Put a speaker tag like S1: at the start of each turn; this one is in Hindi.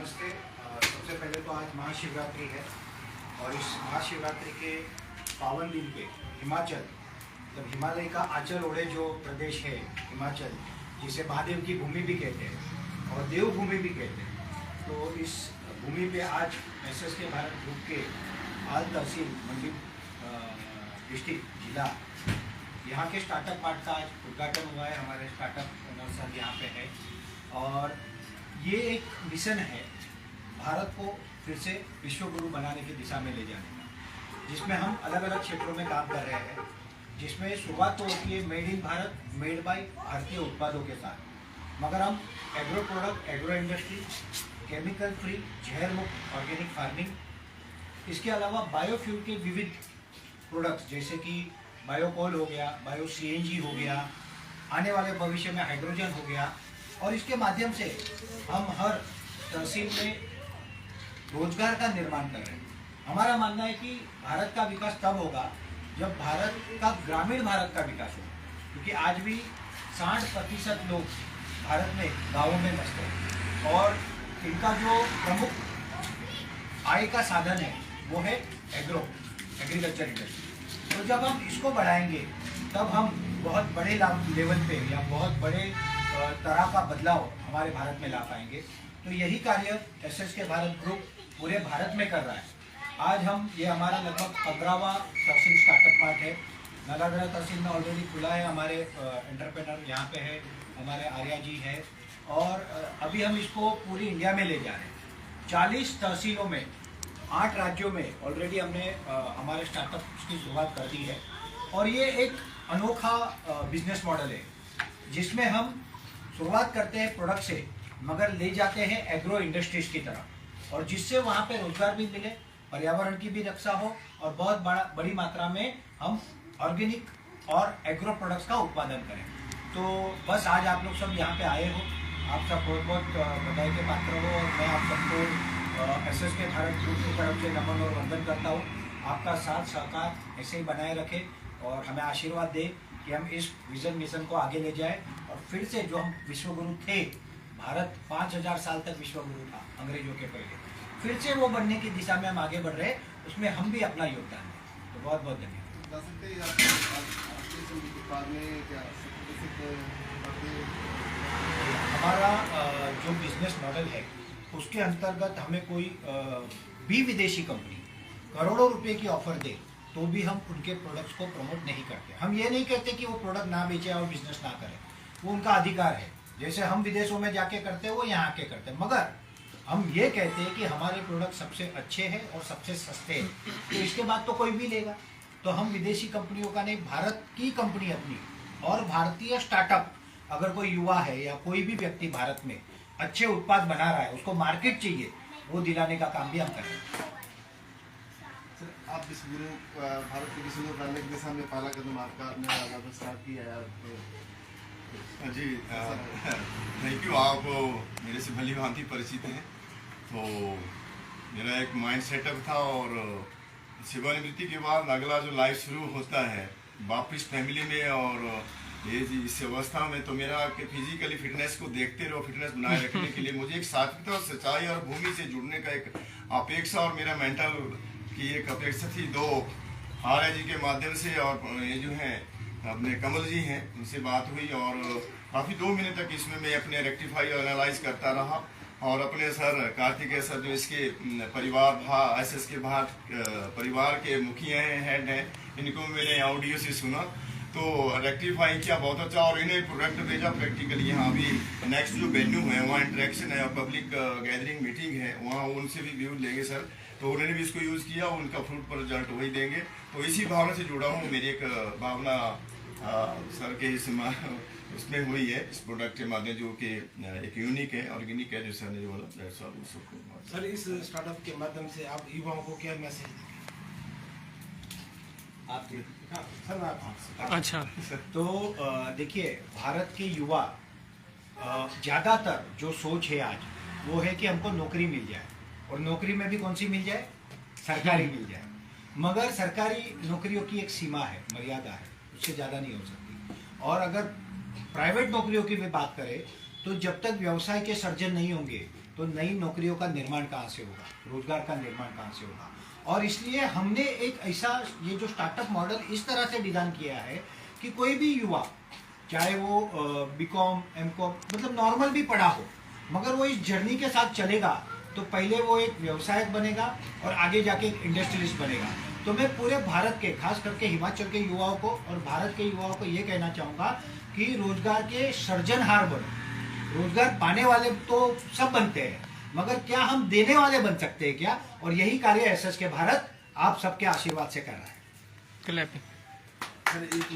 S1: नमस्ते। सबसे पहले तो आज महाशिवरात्रि है और इस महाशिवरात्रि के पावन दिन पे हिमाचल, मतलब हिमालय का आंचल ओढ़े जो प्रदेश है हिमाचल, जिसे महादेव की भूमि भी कहते हैं और देवभूमि भी कहते हैं, तो इस भूमि पे आज एसएसके भारत ग्रुप के आल तहसील मंडी डिस्ट्रिक्ट जिला यहाँ के स्टार्टअप पार्ट का आज उद्घाटन हुआ है। हमारे स्टार्टअप ओनर साहब यहाँ पे है और ये एक मिशन है भारत को फिर से विश्व गुरु बनाने की दिशा में ले जाने का, जिसमें हम अलग अलग क्षेत्रों में काम कर रहे हैं। जिसमें शुरुआत तो होती है made in Bharat, made by भारतीय उत्पादों के साथ, मगर हम agro product, agro industry, chemical free, जहर मुक्त ऑर्गेनिक फार्मिंग, इसके अलावा बायोफ्यूल के विविध प्रोडक्ट्स जैसे कि बायोकोल हो गया, बायो सीएनजी हो गया, आने वाले भविष्य में हाइड्रोजन हो गया, और इसके माध्यम से हम हर तहसील में रोजगार का निर्माण कर रहे हैं। हमारा मानना है कि भारत का विकास तब होगा जब भारत का ग्रामीण भारत का विकास होगा, क्योंकि आज भी 60% लोग भारत में गाँवों में बसते हैं और इनका जो प्रमुख आय का साधन है वो है एग्रीकल्चर इंडस्ट्री। तो जब हम इसको बढ़ाएंगे तब हम बहुत बड़े लेवल पे या बहुत बड़े तरह का बदलाव हमारे भारत में ला पाएंगे। तो यही कार्य एसएसके भारत ग्रुप पूरे भारत में कर रहा है। आज हम ये हमारा लगभग 15वां तहसील स्टार्टअप पार्ट है। नालागढ़ तहसील में ऑलरेडी खुला है, हमारे एंटरप्रेनर यहाँ पे है, हमारे आर्या जी है, और अभी हम इसको पूरी इंडिया में ले जा रहे हैं। 40 तहसीलों में 8 राज्यों में ऑलरेडी हमने हमारे स्टार्टअप की शुरुआत कर दी है। और ये एक अनोखा बिजनेस मॉडल है जिसमें हम शुरुआत करते हैं प्रोडक्ट से, मगर ले जाते हैं एग्रो इंडस्ट्रीज की तरफ, और जिससे वहाँ पे रोजगार भी मिले, पर्यावरण की भी रक्षा हो और बहुत बड़ी मात्रा में हम ऑर्गेनिक और एग्रो प्रोडक्ट्स का उत्पादन करें। तो बस आज आप लोग सब यहाँ पे आए हो, आप सब बहुत बहुत बधाई के पात्र हो, और मैं आप सबको एसएसके भारत ग्रुप की तरफ से नमन और वंदन करता हूँ। आपका साथ सहकार ऐसे ही बनाए रखें और हमें आशीर्वाद दे कि हम इस विजन मिशन को आगे ले जाएं, और फिर से जो हम विश्वगुरु थे, भारत 5000 साल तक विश्वगुरु था अंग्रेजों के पहले, फिर से वो बनने की दिशा में हम आगे बढ़ रहे हैं, उसमें हम भी अपना योगदान दें। तो बहुत बहुत धन्यवाद। हमारा जो बिजनेस मॉडल है उसके अंतर्गत हमें कोई भी विदेशी कंपनी करोड़ों रुपए की ऑफर दे तो भी हम उनके प्रोडक्ट्स को प्रमोट नहीं करते। हम ये नहीं कहते कि वो प्रोडक्ट ना बेचे और बिजनेस ना करें, वो उनका अधिकार है। जैसे हम विदेशों में जाके करते हैं वो यहाँ के करते हैं, मगर हम ये कहते हैं कि हमारे प्रोडक्ट सबसे अच्छे हैं और सबसे सस्ते हैं, तो इसके बाद तो कोई भी लेगा। तो हम विदेशी कंपनियों का नहीं, भारत की कंपनी अपनी और भारतीय स्टार्टअप, अगर कोई युवा है या कोई भी व्यक्ति भारत में अच्छे उत्पाद बना रहा है, उसको मार्केट चाहिए, वो दिलाने का काम भी हम कर रहे हैं।
S2: आप भारत के विश्व गुरु बनने की दिशा में पहला कदम आपने स्टार्ट किया है।
S3: जी थैंक यू। आप मेरे से भली भांति परिचित हैं। तो मेरा एक माइंड सेटअप था, और सेवानिवृत्ति के बाद अगला जो लाइफ शुरू होता है वापस फैमिली में, और ये इस अवस्था में तो मेरा आपके फिजिकली फिटनेस को देखते रहो, फिटनेस बनाए रखने के लिए मुझे एक सात्विकता और सच्चाई और भूमि से जुड़ने का एक अपेक्षा और मेरा मेंटल की एक अपेक्षा थी। दो आर्या जी के माध्यम से और ये जो है अपने कमल जी हैं, उनसे बात हुई, और काफ़ी 2 महीने तक इसमें मैं अपने रेक्टिफाई और एनालाइज करता रहा, और अपने सर कार्तिकेय सर जो इसके परिवार एसएसके परिवार के मुखिया हैं, हेड हैं, इनको मैंने ऑडियो से सुना तो रेक्टिफाई किया, बहुत अच्छा, और इन्हें प्रोडक्ट भेजा प्रैक्टिकली। यहाँ अभी नेक्स्ट जो वेन्यू है वहाँ इंटरेक्शन है और पब्लिक गैदरिंग मीटिंग है, वहाँ उनसे भी व्यू लेंगे सर, तो उन्होंने भी इसको यूज़ किया, उनका फ्रूट पर रिजल्ट वही देंगे। तो इसी भावना से जुड़ा हूँ। मेरी एक भावना सर के उसमें हुई है इस प्रोडक्ट के माध्यम, जो कि एक यूनिक है, ऑर्गेनिक है, जो सर ने जो बोला।
S2: सर इस स्टार्टअप के माध्यम से आप युवाओं को क्या मैसेज देंगे?
S1: अच्छा, तो देखिए, भारत के युवा ज़्यादातर जो सोच है आज वो है कि हमको नौकरी मिल जाए, और नौकरी में भी कौन सी मिल जाए, सरकारी मिल जाए। मगर सरकारी नौकरियों की एक सीमा है, मर्यादा है, उससे ज़्यादा नहीं हो सकती। और अगर प्राइवेट नौकरियों की भी बात करें तो जब तक व्यवसाय के सर्जन नहीं होंगे, तो नई नौकरियों का निर्माण कहाँ से होगा, रोजगार का निर्माण कहाँ से होगा। और इसलिए हमने एक ऐसा ये जो स्टार्टअप मॉडल इस तरह से डिजाइन किया है कि कोई भी युवा, चाहे वो बीकॉम एमकॉम मतलब नॉर्मल भी पढ़ा हो, मगर वो इस जर्नी के साथ चलेगा तो पहले वो एक व्यवसायक बनेगा और आगे जाके एक इंडस्ट्रियलिस्ट बनेगा। तो मैं पूरे भारत के, खास करके हिमाचल के युवाओं को और भारत के युवाओं को ये कहना चाहूँगा कि रोजगार के सृजनहार बनो। रोजगार पाने वाले तो सब बनते हैं, मगर क्या हम देने वाले बन सकते हैं क्या? और यही कार्य SSK भारत आप सबके आशीर्वाद से कर रहा है।
S2: सर एक